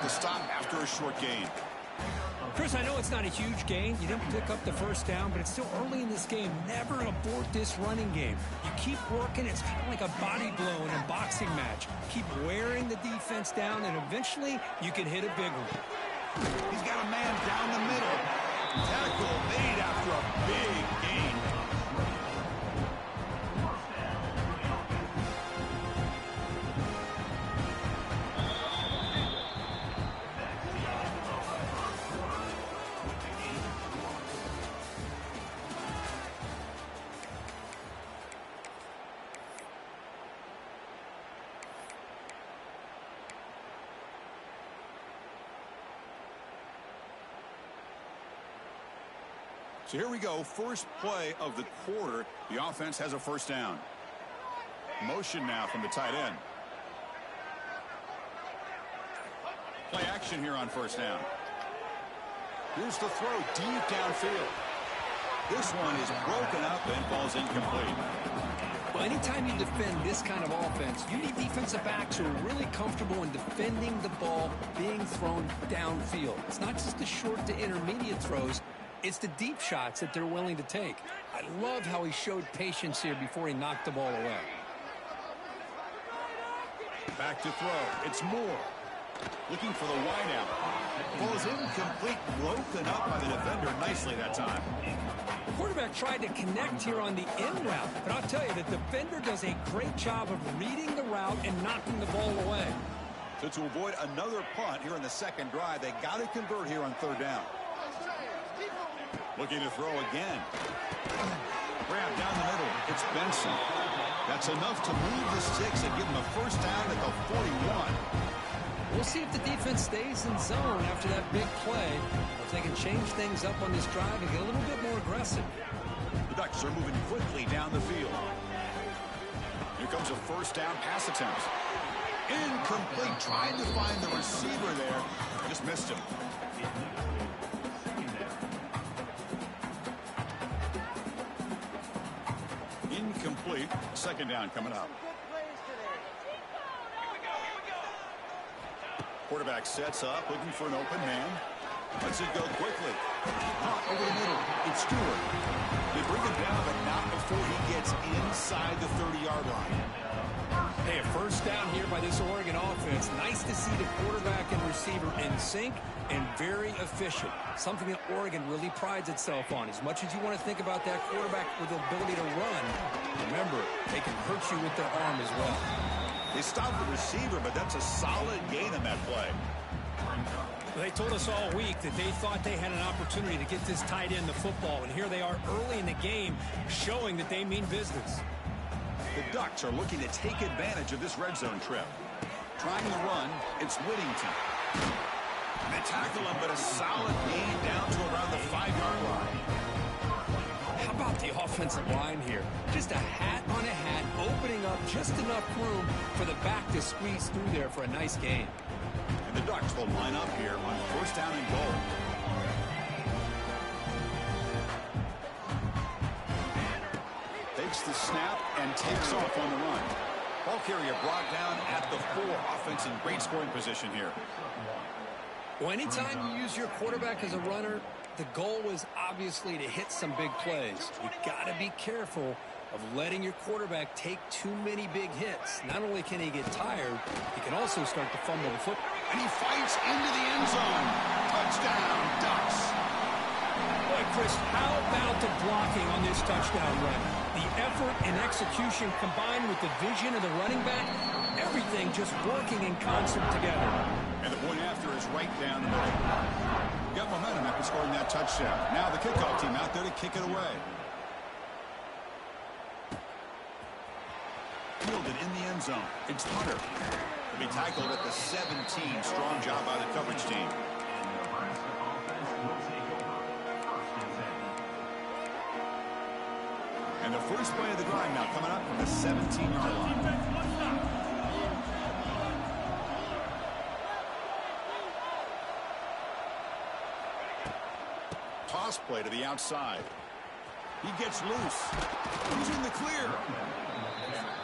the stop after a short gain. Chris, I know it's not a huge gain. You didn't pick up the first down, but it's still early in this game. Never abort this running game. You keep working. It's kind of like a body blow in a boxing match. Keep wearing the defense down, and eventually you can hit a big one. He's got a man down the middle. Tackle made after a big gain. So here we go, first play of the quarter. The offense has a first down. Motion now from the tight end. Play action here on first down. Here's the throw deep downfield. This one is broken up and falls incomplete. Well, anytime you defend this kind of offense, you need defensive backs who are really comfortable in defending the ball being thrown downfield. It's not just the short to intermediate throws. It's the deep shots that they're willing to take. I love how he showed patience here before he knocked the ball away. Back to throw. It's Moore. Looking for the wideout. Ball is incomplete, broken up by the defender nicely that time. The quarterback tried to connect here on the in route, but I'll tell you, the defender does a great job of reading the route and knocking the ball away. So to avoid another punt here in the second drive, they got to convert here on third down. Looking to throw again. Grab down the middle. It's Benson. That's enough to move the sticks and give him a first down at the 41. We'll see if the defense stays in zone after that big play, or if they can change things up on this drive and get a little bit more aggressive. The Ducks are moving quickly down the field. Here comes a first down pass attempt. Incomplete. Trying to find the receiver there. Just missed him. Incomplete. Second down coming up. Quarterback sets up, looking for an open man. Lets it go quickly. Caught over the middle. It's Stewart. They bring him down, but not before he gets inside the 30-yard line. Hey, a first down here by this Oregon offense. Nice to see the quarterback and receiver in sync and very efficient. Something that Oregon really prides itself on. As much as you want to think about that quarterback with the ability to run, remember, they can hurt you with their arm as well. They stopped the receiver, but that's a solid gain on that play. They told us all week that they thought they had an opportunity to get this tight end the football, and here they are early in the game showing that they mean business. The Ducks are looking to take advantage of this red zone trip. Trying to run, it's Whittington. They tackle him, but a solid gain down to around the 5-yard line. How about the offensive line here? Just a hat on a hat, opening up just enough room for the back to squeeze through there for a nice gain. And the Ducks will line up here on first down and goal. Takes the snap and takes off on the run. Ball carrier brought down at the 4. Offense in great scoring position here. Well, anytime you use your quarterback as a runner, the goal is obviously to hit some big plays. You got to be careful of letting your quarterback take too many big hits. Not only can he get tired, he can also start to fumble the football. And he fights into the end zone. Touchdown, Ducks. Boy, Chris, how about the blocking on this touchdown run? The effort and execution combined with the vision of the running back, everything just working in concert together. And the point after is right down the middle. Got momentum after scoring that touchdown. Now the kickoff team out there to kick it away. Fielded in the end zone. It's Hunter. To be tackled at the 17. Strong job by the coverage team. And the first play of the drive now coming up from the 17-yard line. Toss play to the outside. He gets loose. He's in the clear.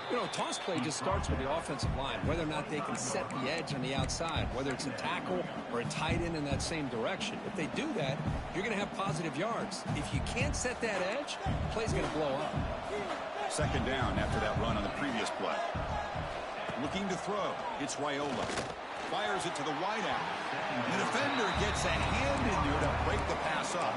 You know, toss play just starts with the offensive line, whether or not they can set the edge on the outside, whether it's a tackle or a tight end in that same direction. If they do that, you're going to have positive yards. If you can't set that edge, the play's going to blow up. Second down after that run on the previous play. Looking to throw. It's Raiola. Fires it to the wideout. The defender gets a hand in there to break the pass up.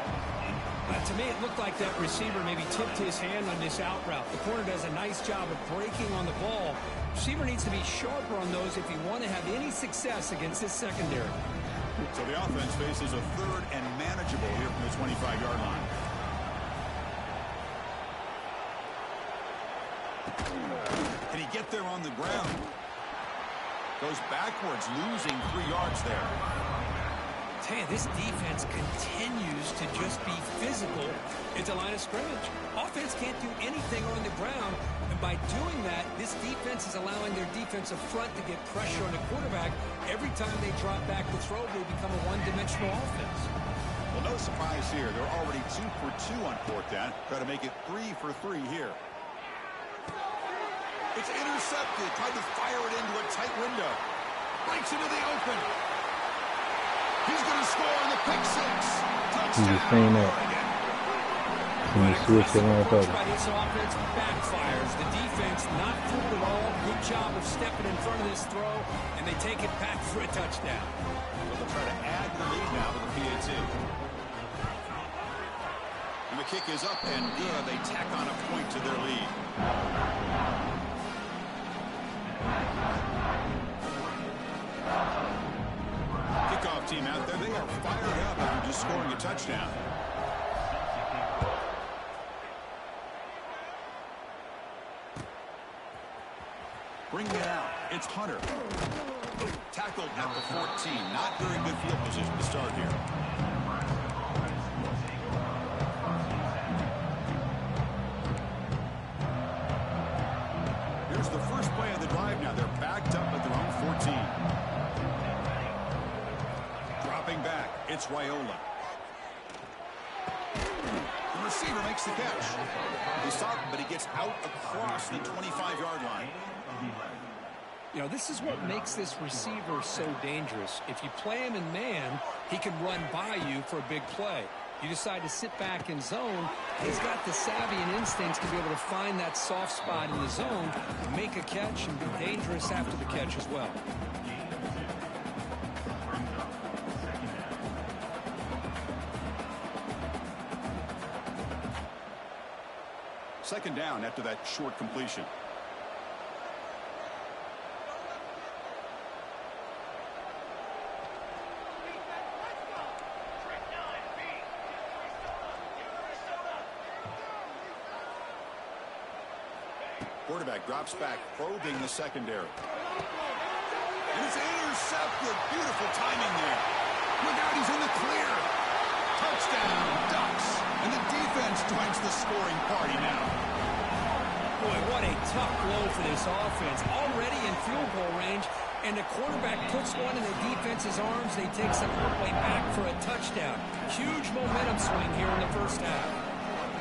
To me, it looked like that receiver maybe tipped his hand on this out route. The corner does a nice job of breaking on the ball. Receiver needs to be sharper on those if you want to have any success against this secondary. So the offense faces a third and manageable here from the 25-yard line. Can he get there on the ground? Goes backwards, losing 3 yards there. Hey, this defense continues to just be physical at the line of scrimmage. Offense can't do anything on the ground, and by doing that, this defense is allowing their defensive front to get pressure on the quarterback. Every time they drop back to throw, they become a one-dimensional offense. Well, no surprise here. They're already 2 for 2 on 4th down. Try to make it 3 for 3 here. It's intercepted. Tried to fire it into a tight window. Breaks into the open. He's going to score on the pick 6. Touchdown. He's saying that. Can you switch it on top? This offense backfires. The defense not fooled at all. Good job of stepping in front of this throw, and they take it back for a touchdown. Well, they'll try to add the lead now with the PAT. And the kick is up and good. They tack on a point to their lead. Kickoff team out there. They are fired up after just scoring a touchdown. Bringing it out. It's Hunter. Tackled at the 14. Not very good field position to start here. Here's the first play of the drive now. They're backed up at their own 14. Dropping back. It's Raiola. The receiver makes the catch. He stopped, but he gets out across the 25-yard line. You know, this is what makes this receiver so dangerous. If you play him in man, he can run by you for a big play. You decide to sit back in zone, he's got the savvy and instincts to be able to find that soft spot in the zone, make a catch, and be dangerous after the catch as well. Second down after that short completion. Quarterback drops back, probing the secondary. And it's intercepted. Beautiful timing there. Look out, he's in the clear. Touchdown, Ducks. And the defense joins the scoring party now. Boy, what a tough blow for this offense. Already in field goal range, and the quarterback puts one in the defense's arms. They take some way back for a touchdown. Huge momentum swing here in the first half.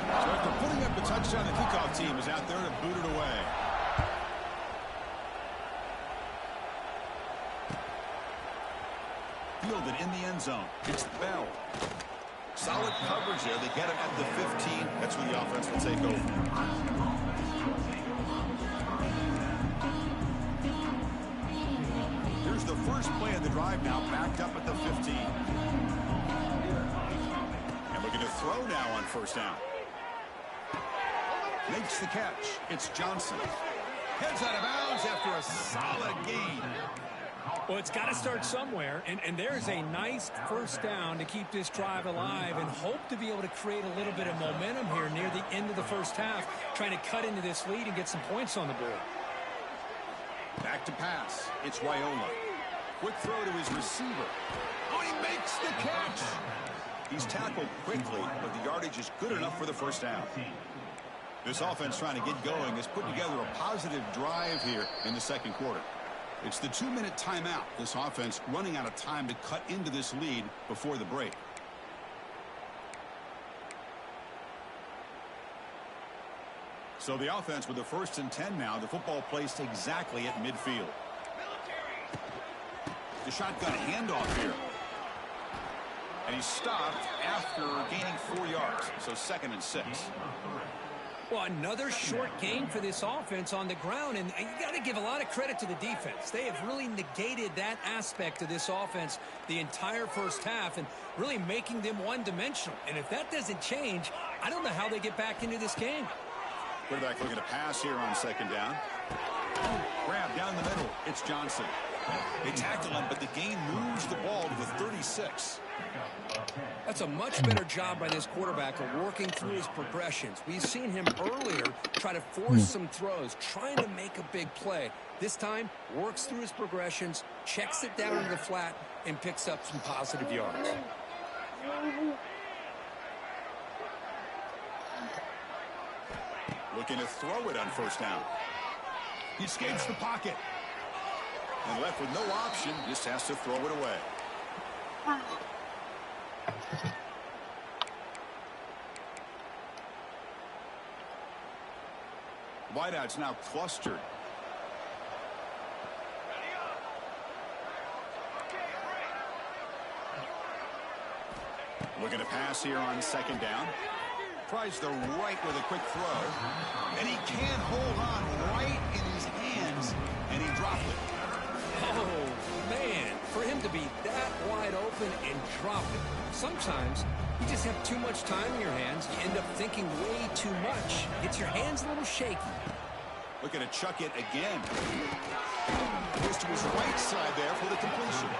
So after putting up the touchdown, the kickoff team is out there to boot it away. Fielded in the end zone. It's Bell. Solid coverage there. They get it at the 15. That's where the offense will take over. Here's the first play of the drive now, backed up at the 15. And looking to throw now on first down. Makes the catch. It's Johnson. Heads out of bounds after a solid gain. Well, it's got to start somewhere, and there's a nice first down to keep this drive alive and hope to be able to create a little bit of momentum here near the end of the first half, trying to cut into this lead and get some points on the board. Back to pass. It's Raiola. Quick throw to his receiver. Oh, he makes the catch. He's tackled quickly, but the yardage is good enough for the first down. This offense trying to get going has put together a positive drive here in the second quarter. It's the 2-minute timeout. This offense running out of time to cut into this lead before the break. So the offense with the 1st and 10 now. The football placed exactly at midfield. The shotgun handoff here. And he stopped after gaining 4 yards. So 2nd and 6. Well, another short gain for this offense on the ground, and you got to give a lot of credit to the defense. They have really negated that aspect of this offense the entire first half and really making them one-dimensional. And if that doesn't change, I don't know how they get back into this game. Quarterback looking to pass here on 2nd down. Grab down the middle. It's Johnson. They tackle him, but the gain moves the ball to the 36. That's a much better job by this quarterback of working through his progressions. We've seen him earlier try to force some throws, trying to make a big play. This time, works through his progressions, checks it down into the flat, and picks up some positive yards. Looking to throw it on 1st down. He escapes the pocket. And left with no option, just has to throw it away. Wideouts now clustered. Looking to pass here on 2nd down. Tries the right with a quick throw. And he can't hold on right in his hands. And he dropped it. Oh, man. For him to be that wide open and drop it. Sometimes you just have too much time in your hands. You end up thinking way too much. Gets your hands a little shaky. Looking to chuck it again. Goes to his right side there for the completion.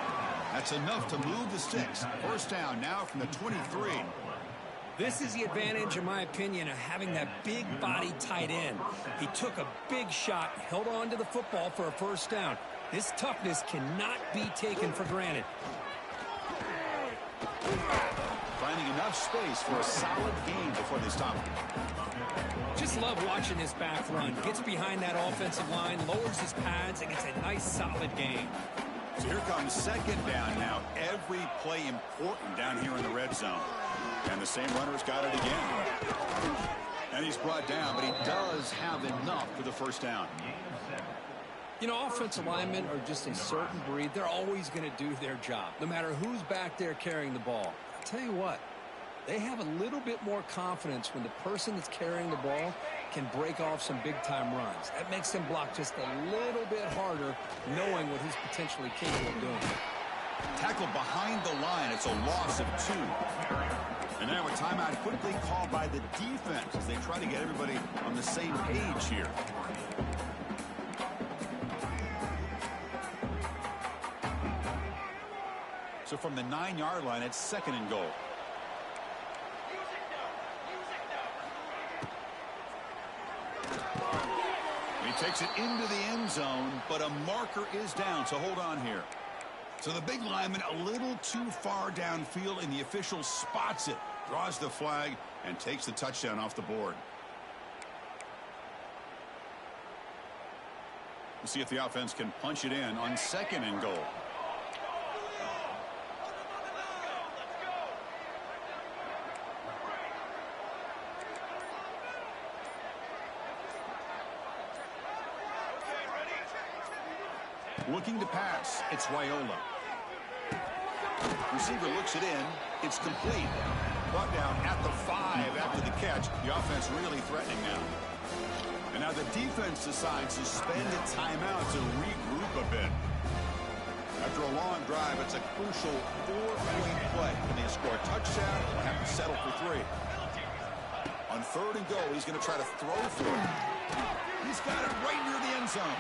That's enough to move the sticks. 1st down now from the 23. This is the advantage, in my opinion, of having that big body tight end. He took a big shot, held on to the football for a 1st down. This toughness cannot be taken for granted. Finding enough space for a solid gain before they stop him. Just love watching this back run. Gets behind that offensive line, lowers his pads, and gets a nice solid gain. So here comes 2nd down now. Every play important down here in the red zone. And the same runner's got it again. And he's brought down, but he does have enough for the 1st down. You know, offensive linemen are just a certain breed. They're always going to do their job, no matter who's back there carrying the ball. I'll tell you what, they have a little bit more confidence when the person that's carrying the ball can break off some big-time runs. That makes them block just a little bit harder, knowing what he's potentially capable of doing. Tackled behind the line. It's a loss of 2. And now a timeout quickly called by the defense as they try to get everybody on the same page here. So from the 9-yard line, it's 2nd and goal. He takes it into the end zone, but a marker is down, so hold on here. So the big lineman a little too far downfield, and the official spots it, draws the flag, and takes the touchdown off the board. We'll see if the offense can punch it in on 2nd and goal. Looking to pass. It's Raiola. Receiver looks it in. It's complete. Brought down at the 5 after the catch. The offense really threatening now. And now the defense decides to spend a timeout to regroup a bit. After a long drive, it's a crucial 4-point play. Can they score a touchdown or have to settle for 3? On 3rd and goal, he's going to try to throw for it. He's got it right near the end zone.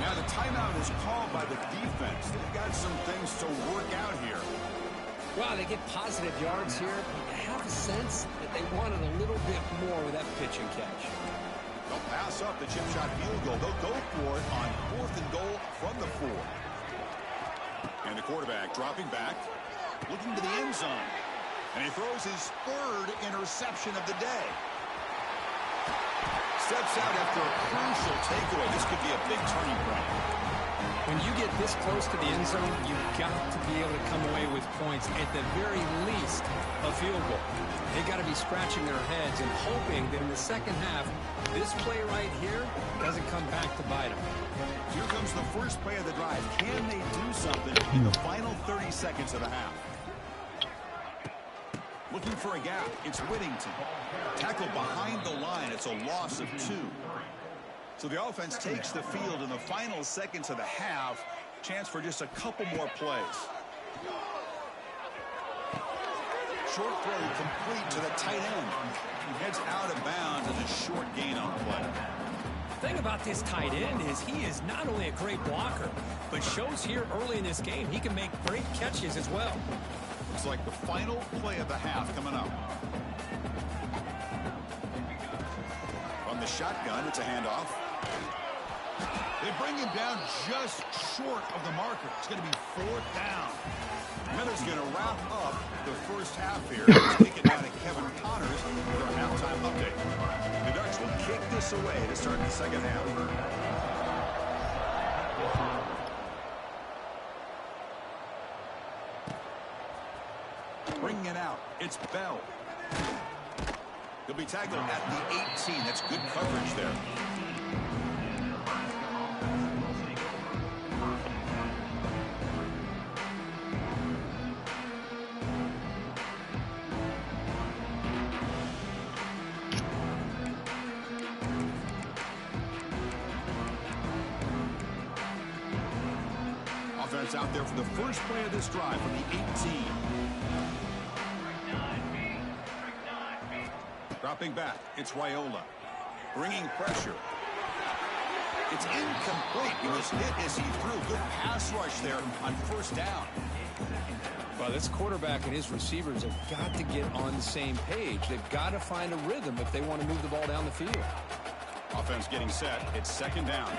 Now the timeout is called by the defense. They've got some things to work out here. Wow, they get positive yards here. I have a sense that they wanted a little bit more with that pitch and catch. They'll pass up the chip shot field goal. They'll go for it on 4th and goal from the 4. And the quarterback dropping back, looking to the end zone. And he throws his 3rd interception of the day. Steps out after a crucial takeaway. This could be a big turning point. When you get this close to the end zone, you've got to be able to come away with points, at the very least, a field goal. They've got to be scratching their heads and hoping that in the second half, this play right here doesn't come back to bite them. Here comes the first play of the drive. Can they do something in the final 30 seconds of the half? Looking for a gap. It's Whittington. Tackled behind the line. It's a loss of 2. So the offense takes the field in the final seconds of the half. Chance for just a couple more plays. Short throw complete to the tight end. He heads out of bounds as a short gain on play. The thing about this tight end is he is not only a great blocker, but shows here early in this game he can make great catches as well. Looks like the final play of the half coming up. From the shotgun, it's a handoff. They bring him down just short of the marker. It's going to be 4th down. Miller's going to wrap up the first half here. Let's take it down to Kevin Connors for our halftime update. The Ducks will kick this away to start the second half. Bringing it out, it's Bell. He'll be tackled at the 18. That's good coverage there. Offense out there for the first play of this drive from the 18. Dropping back, it's Raiola. Bringing pressure. It's incomplete. He was hit as he threw. Good pass rush there on first down. Well, this quarterback and his receivers have got to get on the same page. They've got to find a rhythm if they want to move the ball down the field. Offense getting set. It's second down.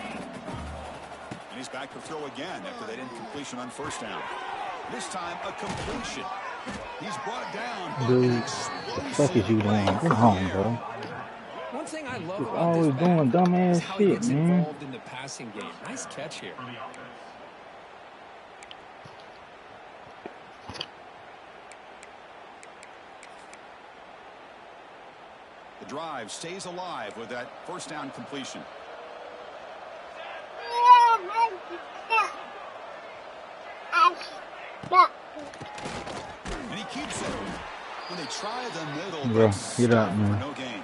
And he's back to throw again after that incompletion on first down. This time, a completion. He's brought down. Dude, what the fuck is you doing? Get home, bro. One thing I love He's about always this doing dumbass is how he shit, gets man. involved in the passing game. Nice catch here. The drive stays alive with that first down completion. And he keeps it. When they try the middle, Bro, get out, man. no gain.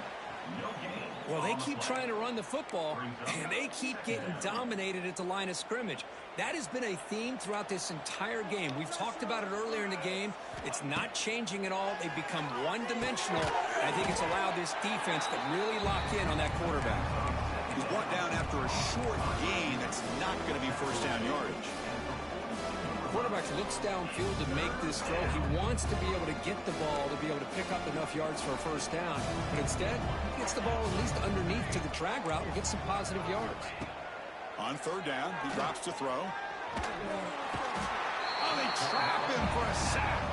Well, they keep trying to run the football, and they keep getting dominated at the line of scrimmage. That has been a theme throughout this entire game. We've talked about it earlier in the game. It's not changing at all. They've become one-dimensional. I think it's allowed this defense to really lock in on that quarterback. He's brought down after a short gain. That's not going to be first down yardage. Quarterback looks downfield to make this throw. He wants to be able to get the ball to be able to pick up enough yards for a first down. But instead, he gets the ball at least underneath to the drag route and gets some positive yards. On third down, he drops to throw. Oh, they trap him for a sack.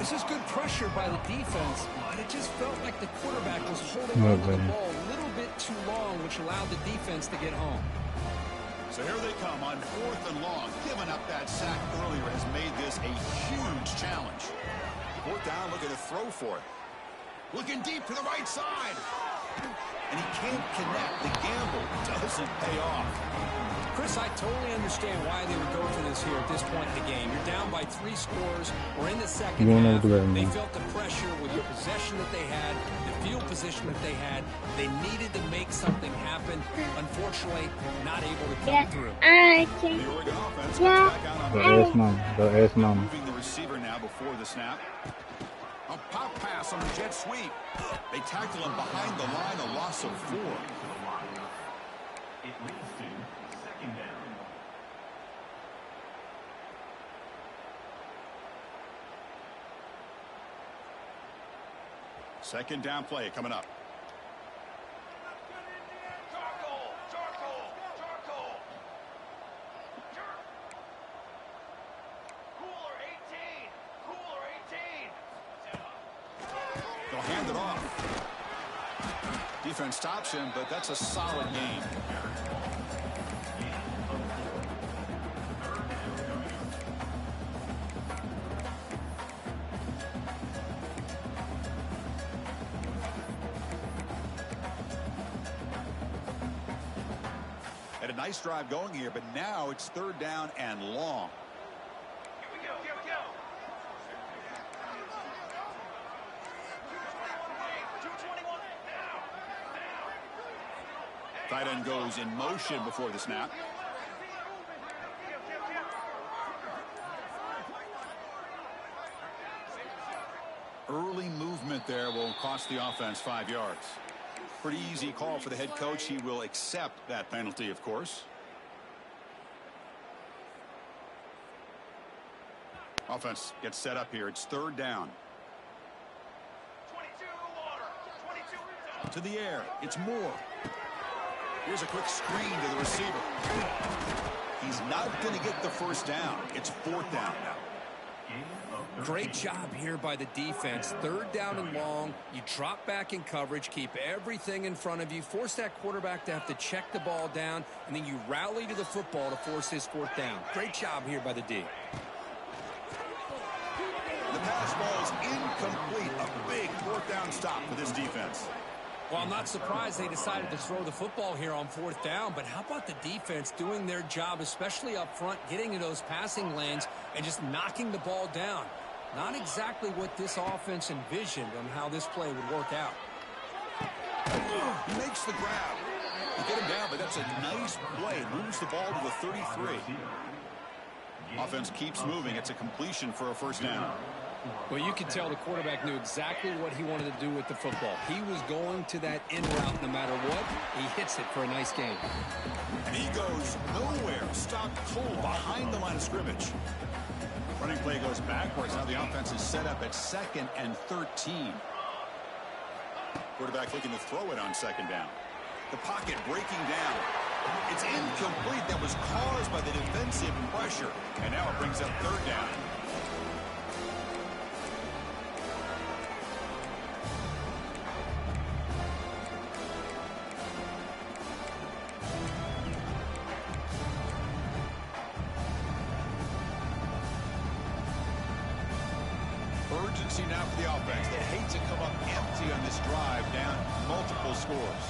This is good pressure by the defense, but it just felt like the quarterback was holding on to the ball a little bit too long, which allowed the defense to get home. So here they come on 4th and long. Giving up that sack earlier has made this a huge challenge. 4th down, looking to throw for it. Looking deep to the right side. And he can't connect. The gamble doesn't pay off. Chris, I totally understand why they would go for this here at this point in the game. You're down by 3 scores. We're in the second half. They felt the pressure with the possession that they had, the field position that they had. They needed to make something happen. Unfortunately, not able to come through. The Oregon offense comes back out on Moving the receiver now before the snap. A pop pass on the jet sweep. They tackle him behind the line, a loss of 4. It leads to second down. Second down play coming up. They'll hand it off. Defense stops him, but that's a solid gain. nice drive going here, but now it's 3rd down and long. Tight end goes in motion before the snap. Early movement there will cost the offense 5 yards. Pretty easy call for the head coach. He will accept that penalty, of course. Offense gets set up here. It's 3rd down. To the air. It's Moore. Here's a quick screen to the receiver. He's not going to get the first down. It's 4th down now. Great job here by the defense. 3rd down and long. You drop back in coverage, keep everything in front of you, force that quarterback to have to check the ball down, and then you rally to the football to force his 4th down. Great job here by the D. The pass ball is incomplete. A big 4th down stop for this defense. Well, I'm not surprised they decided to throw the football here on 4th down, but how about the defense doing their job, especially up front, getting in those passing lanes and just knocking the ball down? Not exactly what this offense envisioned on how this play would work out. He makes the grab. You get him down, but that's a nice play. Moves the ball to the 33. Offense keeps moving. It's a completion for a 1st down. Well, you could tell the quarterback knew exactly what he wanted to do with the football. He was going to that in route no matter what. He hits it for a nice gain. And he goes nowhere. Stopped cold behind the line of scrimmage. Running play goes backwards. Now the offense is set up at 2nd and 13. Quarterback looking to throw it on 2nd down. The pocket breaking down. It's incomplete. That was caused by the defensive pressure. And now it brings up 3rd down. Urgency now for the offense. They hate to come up empty on this drive, down multiple scores.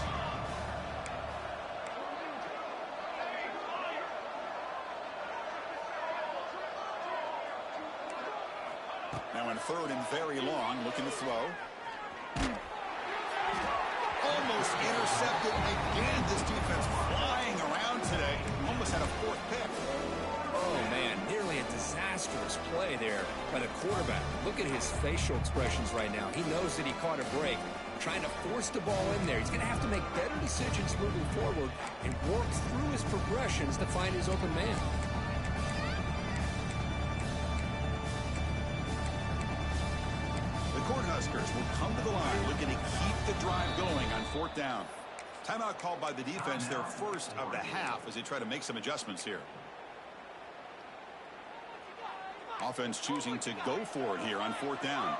Now in 3rd and very long, looking to throw. Almost intercepted again. This defense flying around today. Almost had a 4th pick. Oh, man, nearly a disastrous play there by the quarterback. Look at his facial expressions right now. He knows that he caught a break, trying to force the ball in there. He's going to have to make better decisions moving forward and work through his progressions to find his open man. The Cornhuskers will come to the line looking to keep the drive going on 4th down. Timeout called by the defense, their first of the half, as they try to make some adjustments here. Offense choosing to go for it here on 4th down.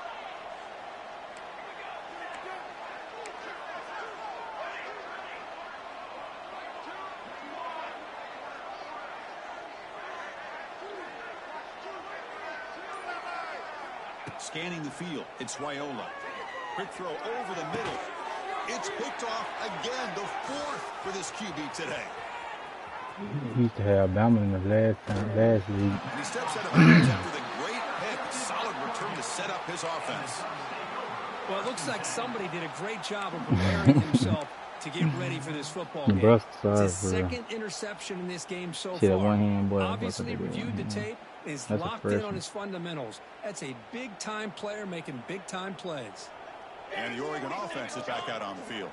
Scanning the field, it's Wyola. Quick throw over the middle. It's picked off again, the 4th for this QB today. He used to have Bama in the last league. And he steps out of bounds after the great pick. Solid return to set up his offense. Well, it looks like somebody did a great job of preparing himself to get ready for this football game. It's his 2nd interception in this game so far. Obviously reviewed the tape, is locked in on his fundamentals. That's a big-time player making big-time plays. And the Oregon offense is back out on the field.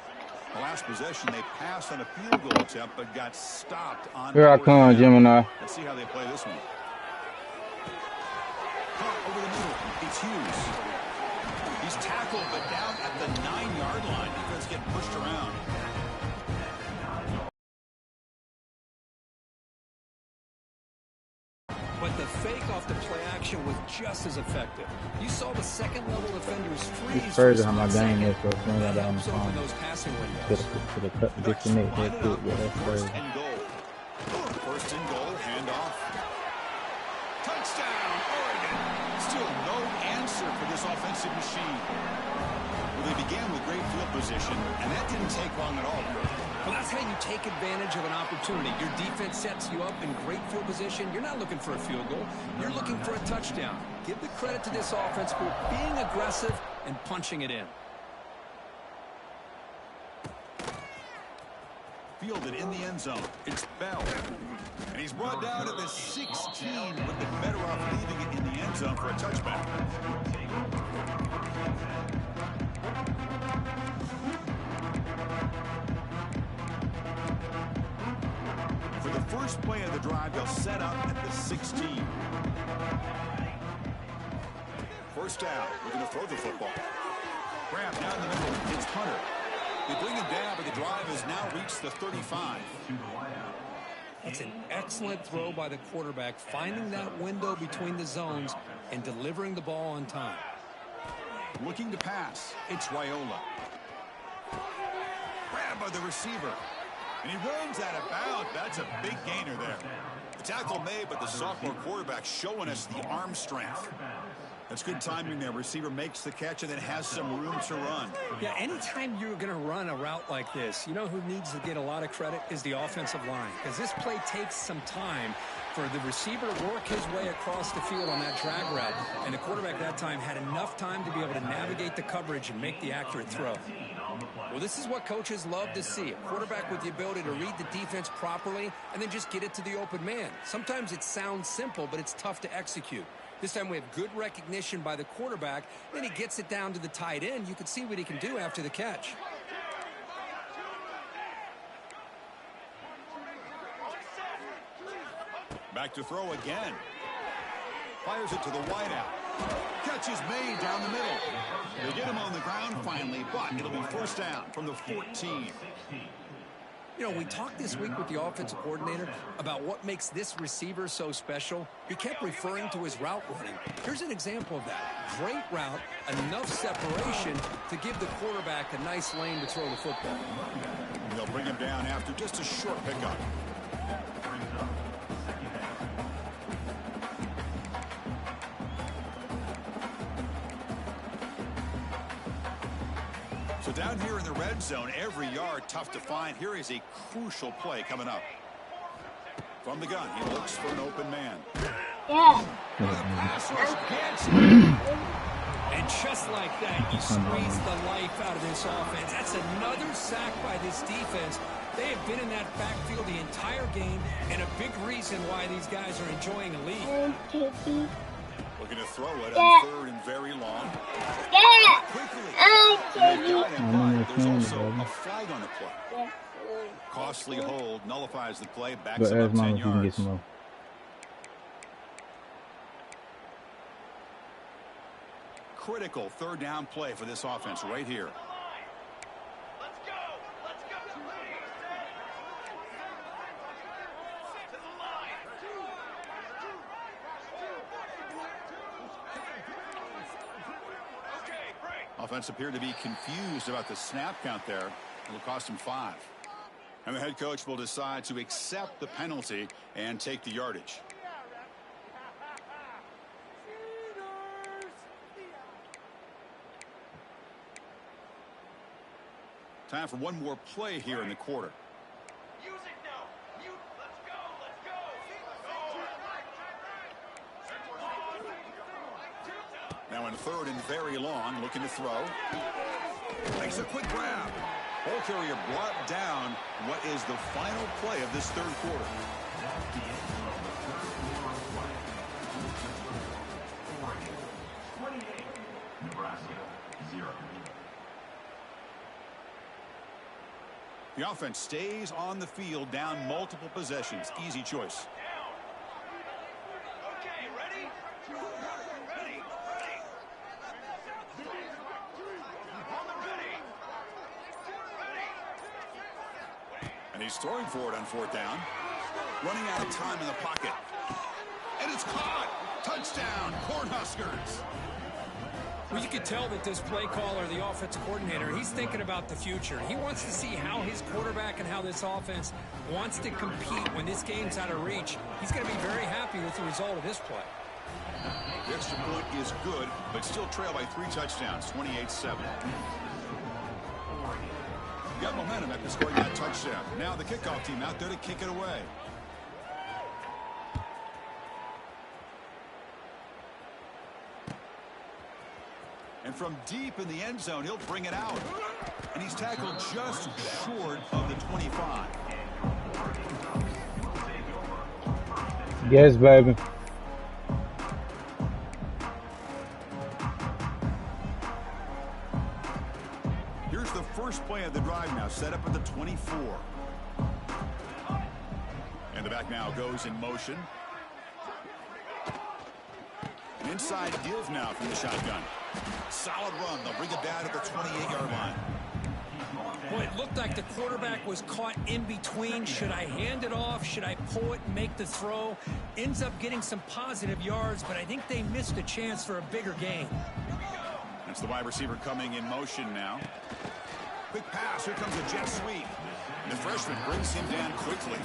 The last possession, they passed on a field goal attempt, but got stopped on. Here I come, Gemini. Let's see how they play this one. Caught over the middle. It's Hughes. He's tackled, but down at the 9-yard line. Defense getting pushed around. But the fake off the play action was just as effective. You saw the second-level defenders freeze. It's further how my game is, so it's not that that on the helps open phone. those passing windows. Could have cut the disconnect that quick, but that's First crazy. and goal. First and goal, handoff. Touchdown, Oregon. Still no answer for this offensive machine. Well, they began with great field position, and that didn't take long at all. Well, that's how you take advantage of an opportunity. Your defense sets you up in great field position. You're not looking for a field goal. You're looking for a touchdown. Give the credit to this offense for being aggressive and punching it in. Fielded in the end zone. It's Bell. And he's brought down to the 16. Would have been better off leaving it in the end zone for a touchback. For the first play of the drive, they'll set up at the 16. First down. Looking to throw the football. Grab down the middle. It's Hunter. They bring him down, but the drive has now reached the 35. That's an excellent throw by the quarterback, finding that window between the zones and delivering the ball on time. Looking to pass. It's Raiola. Grabbed by the receiver. And he runs out of bounds. That's a big gainer there. The tackle made, but the sophomore quarterback showing us the arm strength. That's good timing there. Receiver makes the catch and then has some room to run. Yeah, anytime you're going to run a route like this, you know who needs to get a lot of credit is the offensive line. Because this play takes some time for the receiver to work his way across the field on that drag route. And the quarterback that time had enough time to be able to navigate the coverage and make the accurate throw. Well, this is what coaches love to see. A quarterback with the ability to read the defense properly and then just get it to the open man. Sometimes it sounds simple, but it's tough to execute. This time we have good recognition by the quarterback. Then he gets it down to the tight end. You can see what he can do after the catch. Back to throw again. Fires it to the wideout. Catch is made down the middle. They get him on the ground finally, but it'll be first down from the 14. You know, we talked this week with the offensive coordinator about what makes this receiver so special. He kept referring to his route running. Here's an example of that. Great route, enough separation to give the quarterback a nice lane to throw the football. They'll bring him down after just a short pickup. So down here in the red zone, every yard tough to find. Here is a crucial play coming up. From the gun, he looks for an open man. Yeah. And just like that, you squeeze the life out of this offense. That's another sack by this defense. They have been in that backfield the entire game, and a big reason why these guys are enjoying a lead. Looking to throw it on third and very long. Quickly. There's also a flag on the play. Costly hold, nullifies the play, backs him up 10 yards. Critical third down play for this offense right here. Offense appeared to be confused about the snap count there. It'll cost him 5. And the head coach will decide to accept the penalty and take the yardage. Time for one more play here in the quarter. Now in third and very long, looking to throw. Makes a quick grab. Ball carrier brought down. What is the final play of this third quarter? The offense stays on the field, down multiple possessions. Easy choice. And he's throwing for it on fourth down. Running out of time in the pocket. And it's caught. Touchdown, Cornhuskers. Well, you could tell that this play caller, the offensive coordinator, he's thinking about the future. He wants to see how his quarterback and how this offense wants to compete when this game's out of reach. He's going to be very happy with the result of this play. The extra point is good, but still trail by 3 touchdowns, 28-7. Got momentum after scoring that touchdown. Now the kickoff team out there to kick it away. And from deep in the end zone, he'll bring it out. And he's tackled just short of the 25. Yes, baby. Here's the first play of the drive now, set up at the 24. And the back now goes in motion. And inside deals now from the shotgun. Solid run. They'll bring it down at the 28-yard line. Boy, it looked like the quarterback was caught in between. Should I hand it off? Should I pull it and make the throw? Ends up getting some positive yards, but I think they missed a chance for a bigger gain. That's the wide receiver coming in motion now. Quick pass. Here comes a jet sweep. And the freshman brings him down quickly.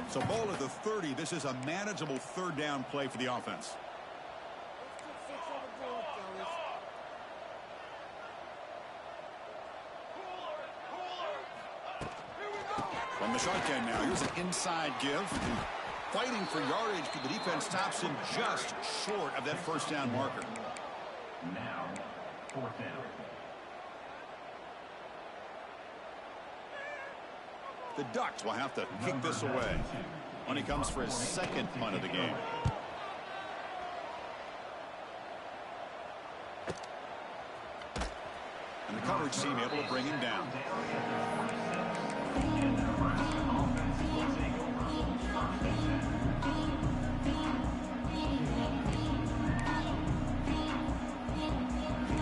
So ball at the 30. This is a manageable third down play for the offense. From the shotgun now, here's an inside give. Fighting for yardage, but the defense stops him just short of that first down marker. Now, 4th down. The Ducks will have to kick this away when he comes for his second punt of the game. And the coverage team able to bring him down.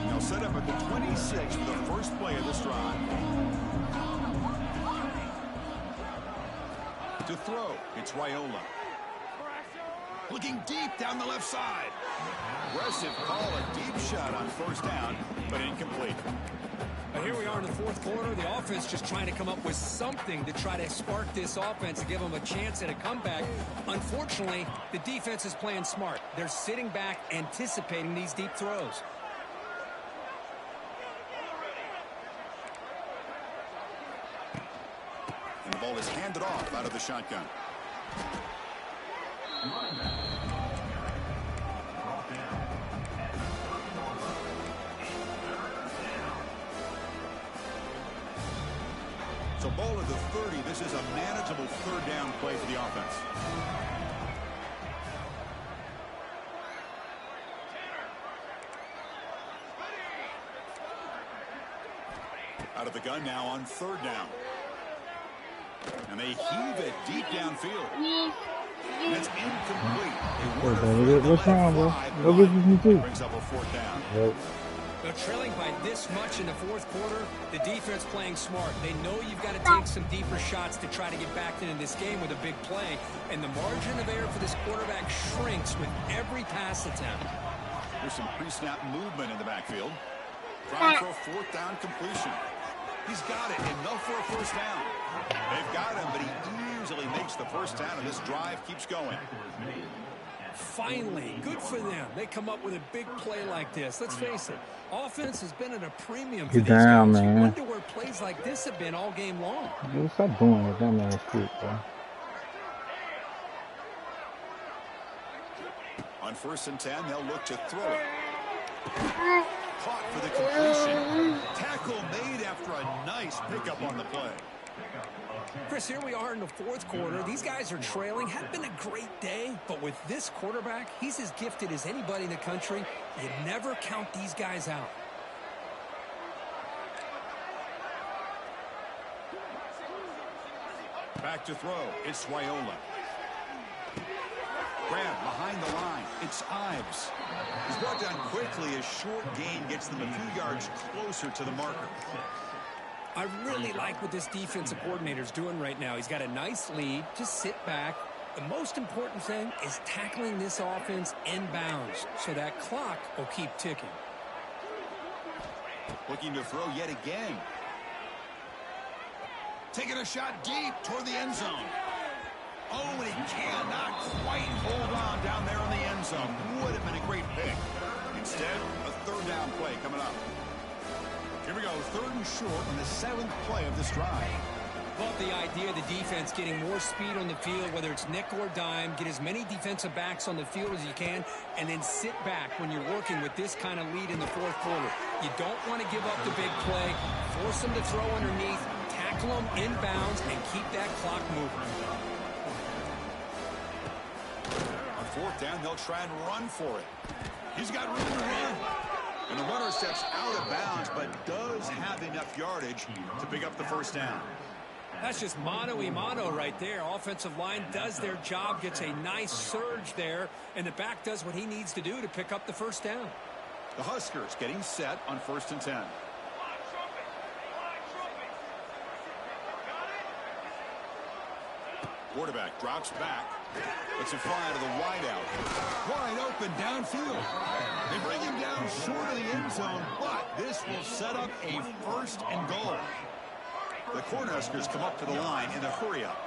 Now set up at the 26 for the first play of this drive. To throw, it's Raiola. Looking deep down the left side. Aggressive call, a deep shot on first down, but incomplete. But here we are in the fourth quarter. The offense just trying to come up with something to try to spark this offense and give them a chance at a comeback. Unfortunately, the defense is playing smart. They're sitting back, anticipating these deep throws. And the ball is handed off out of the shotgun. So ball at the 30. This is a manageable third down play for the offense. Out of the gun now on third down. And they heave it deep downfield. And it's incomplete. What's wrong, bro? What business you do? Brings up a fourth down. Yep. They're trailing by this much in the fourth quarter. The defense playing smart. They know you've got to take some deeper shots to try to get back into this game with a big play. And the margin of error for this quarterback shrinks with every pass attempt. There's some pre-snap movement in the backfield. Trying for a fourth down completion. He's got it. Enough for a first down. They've got him, but he easily makes the first down, and this drive keeps going. Finally, good for them. They come up with a big play like this. Let's face it, offense has been at a premium for these down, guys. man. You wonder where plays like this have been all game long. Dude, stop doing it. That man's shit, bro. On 1st and 10, they'll look to throw it. Caught for the completion. Tackle made after a nice pickup on the play. Chris, here we are in the fourth quarter. These guys are trailing. Had been a great day, but with this quarterback, he's as gifted as anybody in the country. You never count these guys out. Back to throw. It's Raiola. Grab behind the line. It's Ives. He's brought down quickly. A short gain gets them a few yards closer to the marker. I really like what this defensive coordinator's doing right now. He's got a nice lead. Just sit back. The most important thing is tackling this offense inbounds so that clock will keep ticking. Looking to throw yet again. Taking a shot deep toward the end zone. Oh, and he cannot quite hold on down there in the end zone. Would have been a great pick. Instead, a third down play coming up. Here we go, 3rd and short on the 7th play of this drive. Love the idea of the defense getting more speed on the field, whether it's nickel or dime, get as many defensive backs on the field as you can, and then sit back when you're working with this kind of lead in the 4th quarter. You don't want to give up the big play, force them to throw underneath, tackle them inbounds, and keep that clock moving. On 4th down, they'll try and run for it. He's got room to run. And the runner steps out of bounds, but does have enough yardage to pick up the 1st down. That's just mano-a-mano right there. Offensive line does their job, gets a nice surge there, and the back does what he needs to do to pick up the 1st down. The Huskers getting set on 1st and 10. Quarterback drops back. Lets it fly out of the wideout. Wide open downfield. They bring him down short of the end zone, but this will set up a 1st and goal. The Cornhuskers come up to the line in a hurry-up.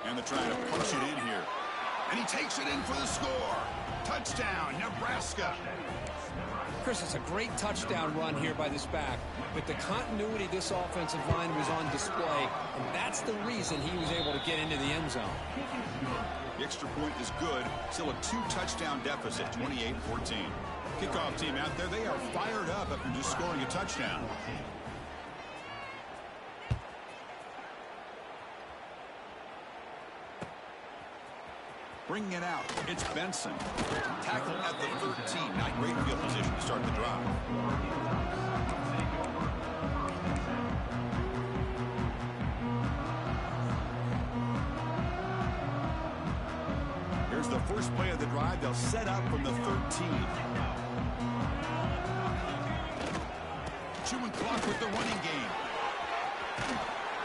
And they're trying to punch it in here. And he takes it in for the score. Touchdown, Nebraska. Chris, it's a great touchdown run here by this back, but the continuity of this offensive line was on display, and that's the reason he was able to get into the end zone. The extra point is good. Still a 2-touchdown deficit, 28-14. Kickoff team out there, they are fired up after just scoring a touchdown. Bringing it out, it's Benson. Tackled at the 13. Not great field position to start the drive. Here's the first play of the drive. They'll set up from the 13. Chewing clock with the running game.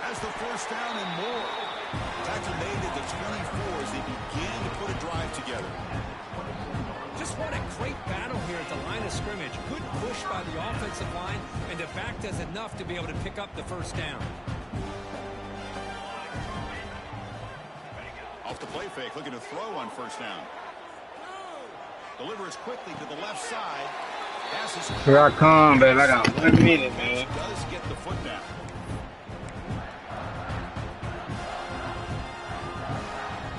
Has the 1st down and more. Tackle made at the 24 as they begin to put a drive together. Just what a great battle here at the line of scrimmage. Good push by the offensive line, and the back does enough to be able to pick up the 1st down. Off the play fake, looking to throw on 1st down. Delivers quickly to the left side. Passes. Here I come, baby. I got 1 minute, man. Does get the foot down.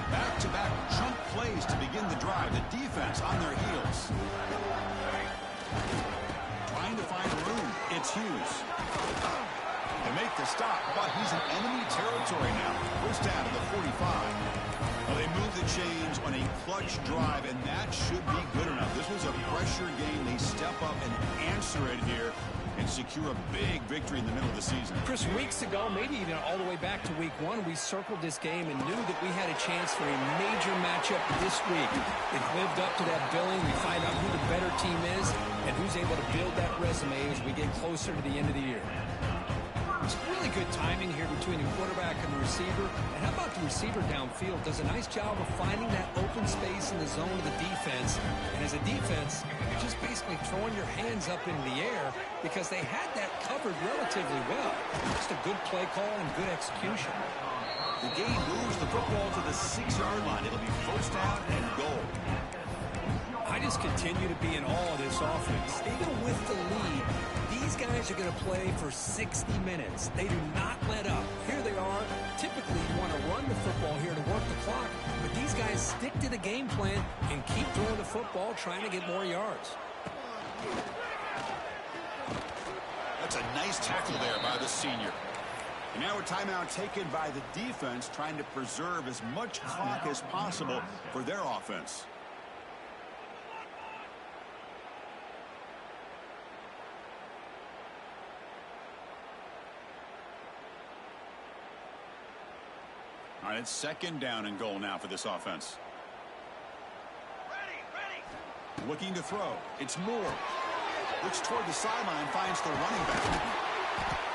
Back-to-back chunk plays to begin the drive. The defense on their heels. Trying to find room. It's Hughes. They make the stop, but he's in enemy territory now. 1st down to the 45. Well, they move the chains on a clutch drive, and that should be good enough. This was a pressure game. They step up and answer it here and secure a big victory in the middle of the season. Chris, weeks ago, maybe even all the way back to week 1, we circled this game and knew that we had a chance for a major matchup this week. It lived up to that billing. We find out who the better team is and who's able to build that resume as we get closer to the end of the year. It's really good timing here between the quarterback and the receiver. And how about the receiver downfield? Does a nice job of finding that open space in the zone of the defense. And as a defense, you're just basically throwing your hands up into the air because they had that covered relatively well. Just a good play call and good execution. The game moves the football to the 6-yard line. It'll be 1st down and goal. I just continue to be in awe of this offense. Even with the lead, these guys are going to play for 60 minutes. They do not let up. Here they are. Typically, you want to run the football here to work the clock, but these guys stick to the game plan and keep throwing the football, trying to get more yards. That's a nice tackle there by the senior. And now a timeout taken by the defense, trying to preserve as much clock as possible for their offense. All right, it's 2nd down and goal now for this offense. Looking to throw. It's Moore. Looks toward the sideline, finds the running back.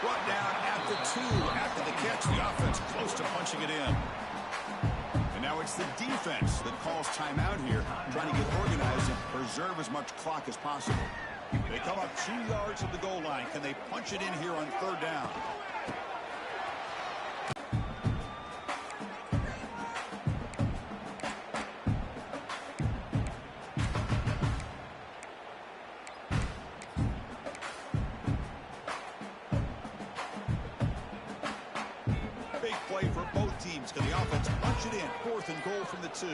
Brought down at the 2 after the catch. The offense It's close to punching it in. And now it's the defense that calls timeout here, trying to get organized and preserve as much clock as possible. They come up 2 yards from the goal line. Can they punch it in here on 3rd down? Big play for both teams. Can the offense punch it in? 4th and goal from the 2.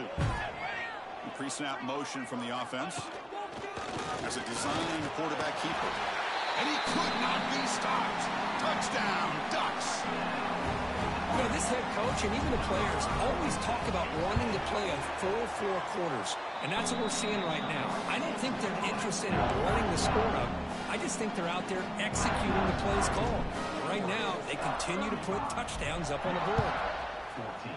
Pre-snap motion from the offense. As a designed quarterback keeper. And he could not be stopped. Touchdown, Ducks. You know, this head coach and even the players always talk about wanting to play a full 4 quarters. And that's what we're seeing right now. I don't think they're interested in blowing the score up. I just think they're out there executing the plays called. Right now, they continue to put touchdowns up on the board. 14.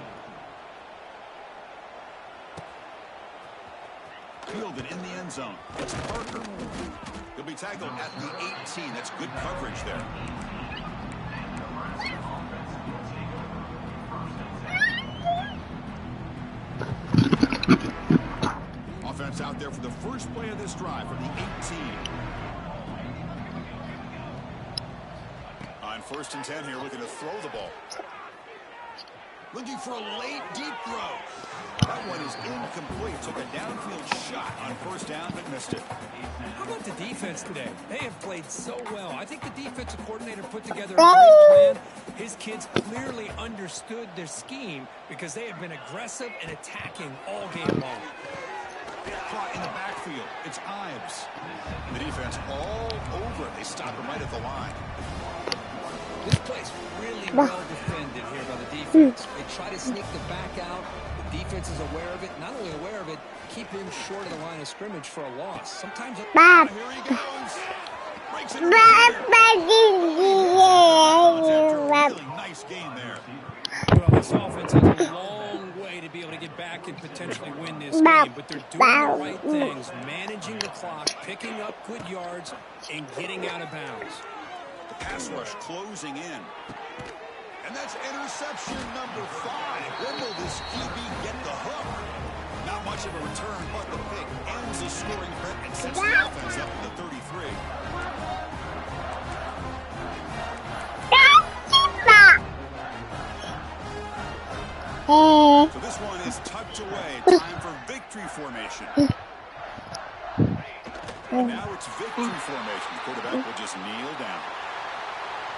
Fielded in the end zone. It's Parker. He'll be tackled at the 18. That's good coverage there. Offense out there for the first play of this drive from the 18. On 1st and 10 here, looking to throw the ball. Looking for a late, deep throw. That one is incomplete. Took a downfield shot on 1st down, but missed it. How about the defense today? They have played so well. I think the defensive coordinator put together a great plan. His kids clearly understood their scheme because they have been aggressive and attacking all game long. Caught in the backfield. It's Ives. And the defense all over it. They stop him right at the line. This play's really well defended here by the defense. They try to sneak the back out. The defense is aware of it. Not only aware of it, keep him short of the line of scrimmage for a loss. Sometimes... Here he goes. Breaks it. Really nice game there. Well, this offense has a long way to be able to get back and potentially win this game, but they're doing the right things, managing the clock, picking up good yards, and getting out of bounds. The pass rush closing in. And that's interception number 5. When will this QB get the hook? Not much of a return, but the pick ends the scoring threat and sets the offense up to the 33. So this one is tucked away. Time for victory formation. And now it's victory formation. The quarterback will just kneel down.